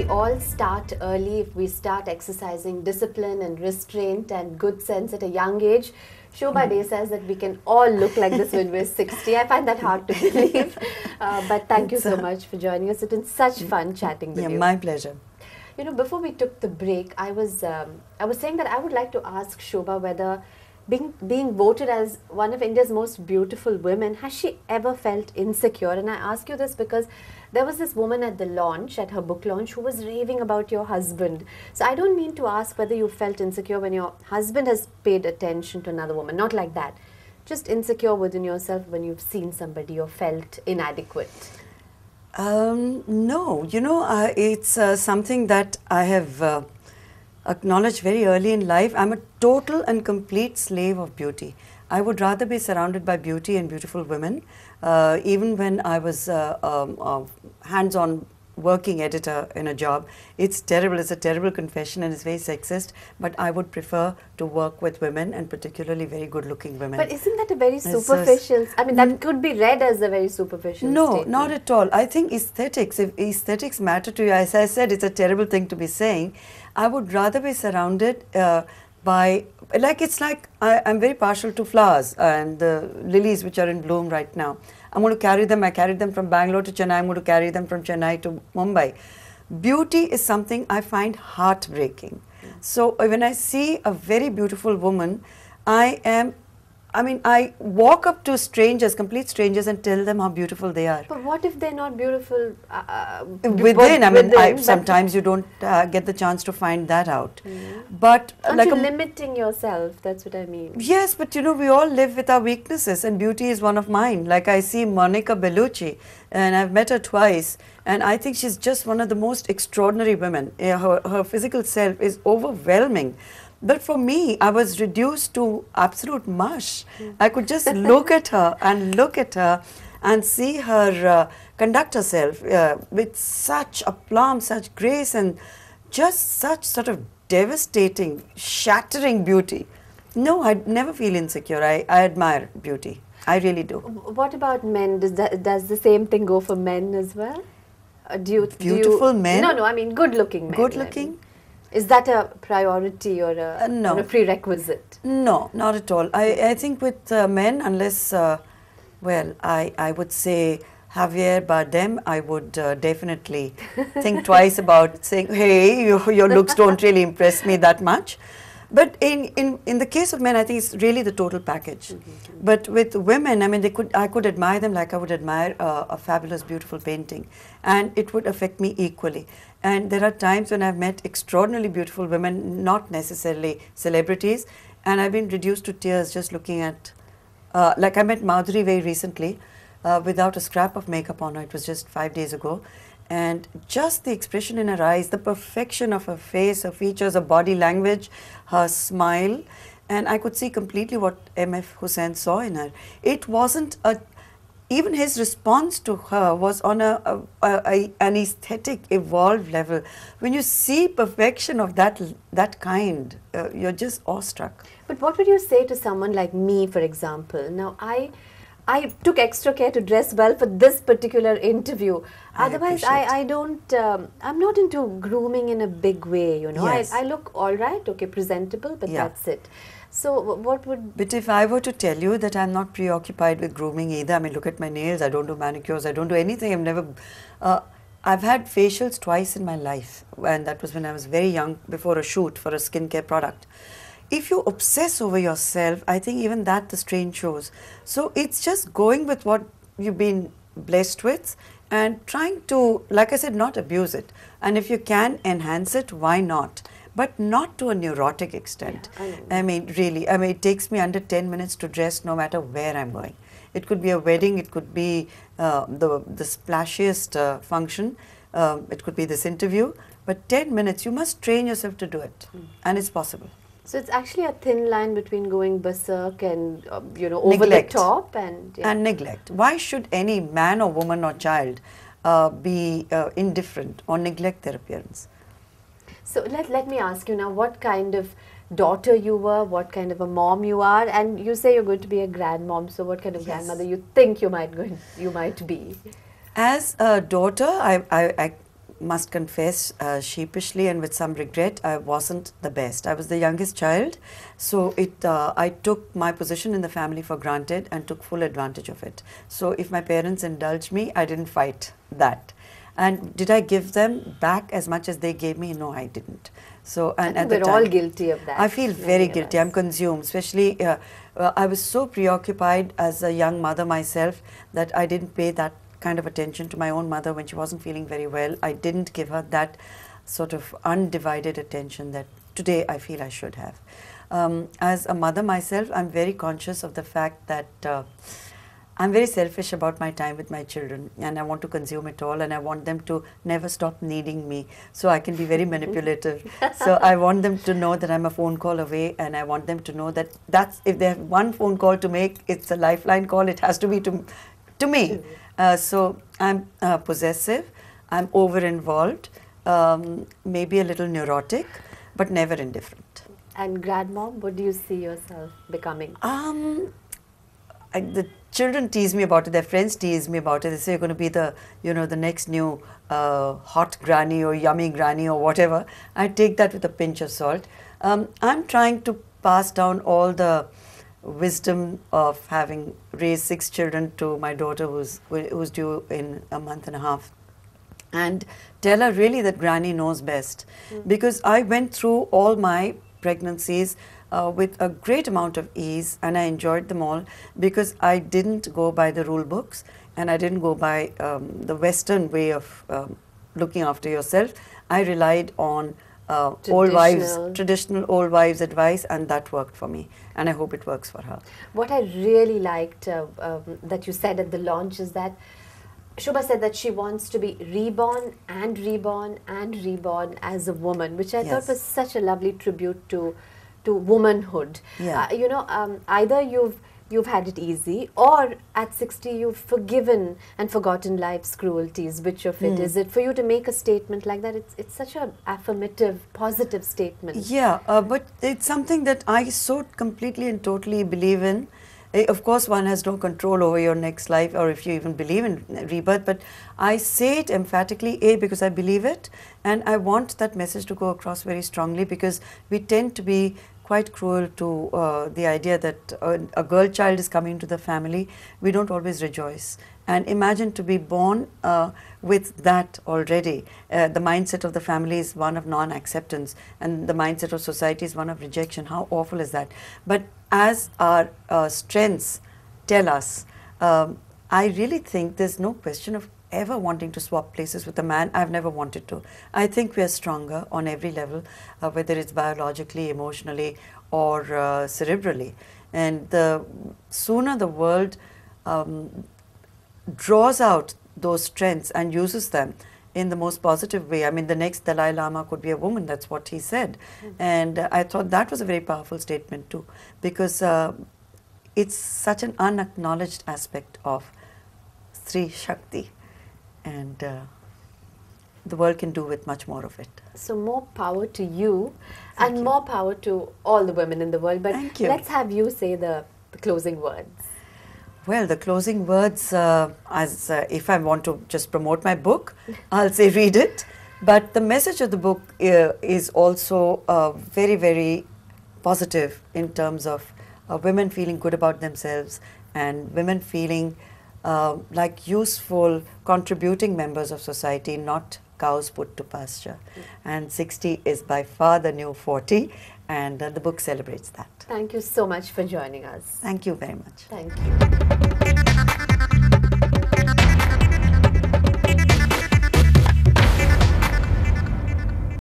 we all start early, if we start exercising discipline and restraint and good sense at a young age, Shobhaa Day says that we can all look like this when we're 60. I find that hard to believe. But thank you so much for joining us. It's been such fun chatting with you. Yeah, my pleasure. You know, before we took the break, I was saying that I would like to ask Shobhaa whether being voted as one of India's most beautiful women, has she ever felt insecure? And I ask you this because there was this woman at the launch, at her book launch, who was raving about your husband. So I don't mean to ask whether you felt insecure when your husband has paid attention to another woman, not like that. Just insecure within yourself when you've seen somebody or felt inadequate. No, you know, it's something that I have acknowledged very early in life. I'm a total and complete slave of beauty. I would rather be surrounded by beauty and beautiful women. Even when I was hands-on working editor in a job, it's terrible, it's a terrible confession and it's very sexist, but I would prefer to work with women and particularly very good-looking women. But isn't that a very superficial, I mean, that could be read as a very superficial statement. Not at all. I think aesthetics, if aesthetics matter to you, as I said, it's a terrible thing to be saying. I would rather be surrounded by, I'm very partial to flowers and the lilies which are in bloom right now. I'm going to carry them. I carried them from Bangalore to Chennai. I'm going to carry them from Chennai to Mumbai. Beauty is something I find heartbreaking. So when I see a very beautiful woman, I walk up to strangers, complete strangers, and tell them how beautiful they are. But what if they're not beautiful within? Sometimes you don't get the chance to find that out. But aren't you limiting yourself? That's what I mean. Yes, but you know, we all live with our weaknesses, and beauty is one of mine. Like I see Monica Bellucci, and I've met her twice, and I think she's just one of the most extraordinary women. Her physical self is overwhelming. But for me, I was reduced to absolute mush. I could just look at her and see her conduct herself with such aplomb, such grace, and just such sort of devastating, shattering beauty. No, I never feel insecure. I admire beauty. I really do. What about men? Does the same thing go for men as well? Beautiful men? No, I mean good-looking men. Good-looking? I mean. Is that a priority or a prerequisite? No, not at all. I think with men, unless, well, I would say Javier Bardem, I would definitely think twice about saying, hey, your looks don't really impress me that much. But in the case of men, I think it's really the total package. But with women, I mean, I could admire them like I would admire a fabulous, beautiful painting, and it would affect me equally. And there are times when I've met extraordinarily beautiful women, not necessarily celebrities, and I've been reduced to tears just looking at, like I met Madhuri very recently without a scrap of makeup on her. It was just 5 days ago. And just the expression in her eyes, the perfection of her face, her features, her body language, her smile, and I could see completely what M.F. Hussain saw in her. It wasn't even his response to her was on an aesthetic, evolved level. When you see perfection of that kind, you're just awestruck. But what would you say to someone like me, for example? Now, I took extra care to dress well for this particular interview. Otherwise, I'm not into grooming in a big way, you know. Yes. I look all right, okay, presentable, but that's it. So what would... But if I were to tell you that I'm not preoccupied with grooming either, I mean, look at my nails, I don't do manicures, I don't do anything, I've never... I've had facials twice in my life, and that was when I was very young, before a shoot for a skincare product. If you obsess over yourself, I think even that the strain shows. So it's just going with what you've been blessed with and trying to, like I said, not abuse it. And if you can enhance it, why not? But not to a neurotic extent. Yeah, I mean, really, I mean, it takes me under 10 minutes to dress no matter where I'm going. It could be a wedding, it could be the splashiest function, it could be this interview, but 10 minutes, you must train yourself to do it, and it's possible. So it's actually a thin line between going berserk and, you know, over the top and... Yeah. And neglect. Why should any man or woman or child be indifferent or neglect their appearance? So let me ask you now, what kind of daughter you were, what kind of a mom you are, and you say you're going to be a grandmom, so what kind of grandmother you think you might be? As a daughter, must confess sheepishly and with some regret, I wasn't the best. I was the youngest child, so I took my position in the family for granted and took full advantage of it. So if my parents indulged me, I didn't fight that. And did I give them back as much as they gave me? No, I didn't. So, and I think we're all guilty of that. I feel very guilty. I'm consumed, especially I was so preoccupied as a young mother myself that I didn't pay that kind of attention to my own mother when she wasn't feeling very well. I didn't give her that sort of undivided attention that today I feel I should have. As a mother myself, I'm very conscious of the fact that I'm very selfish about my time with my children, and I want to consume it all, and I want them to never stop needing me, so I can be very manipulative. So I want them to know that I'm a phone call away, and I want them to know that if they have one phone call to make, it's a lifeline call, it has to be to me. So I'm possessive, I'm over-involved, maybe a little neurotic, but never indifferent. And grandmom, what do you see yourself becoming? The children tease me about it, their friends tease me about it. They say you're going to be the, the next new hot granny or yummy granny or whatever. I take that with a pinch of salt. I'm trying to pass down all the wisdom of having raised 6 children to my daughter who's due in a month and a half, and tell her really that granny knows best. Because I went through all my pregnancies with a great amount of ease, and I enjoyed them all because I didn't go by the rule books, and I didn't go by the Western way of looking after yourself. I relied on traditional old wives advice, and that worked for me, and I hope it works for her. What I really liked that you said at the launch is that Shobhaa said that she wants to be reborn and reborn and reborn as a woman, which I thought was such a lovely tribute to womanhood. Yeah. Either you've had it easy, or at 60 you've forgiven and forgotten life's cruelties. Which of it is it? For you to make a statement like that, it's such an affirmative, positive statement. Yeah, but it's something that I so completely and totally believe in. Of course, one has no control over your next life, or if you even believe in rebirth, but I say it emphatically, because I believe it, and I want that message to go across very strongly, because we tend to be quite cruel to the idea that a girl child is coming to the family. We don't always rejoice. And imagine to be born with that already. The mindset of the family is one of non-acceptance, and the mindset of society is one of rejection. How awful is that? But as our strengths tell us, I really think there's no question of ever wanting to swap places with a man. I've never wanted to. I think we are stronger on every level, whether it's biologically, emotionally, or cerebrally. And the sooner the world draws out those strengths and uses them in the most positive way. I mean, the next Dalai Lama could be a woman, that's what he said. And I thought that was a very powerful statement too, because it's such an unacknowledged aspect of Sri Shakti, and the world can do with much more of it. So more power to you, and more power to all the women in the world. But Thank you. Let's have you say the closing words. Well, the closing words, if I want to just promote my book, I'll say read it. But the message of the book is also very, very positive in terms of women feeling good about themselves, and women feeling like useful, contributing members of society, not cows put to pasture. And 60 is by far the new 40, and the book celebrates that. Thank you so much for joining us. Thank you very much. Thank you.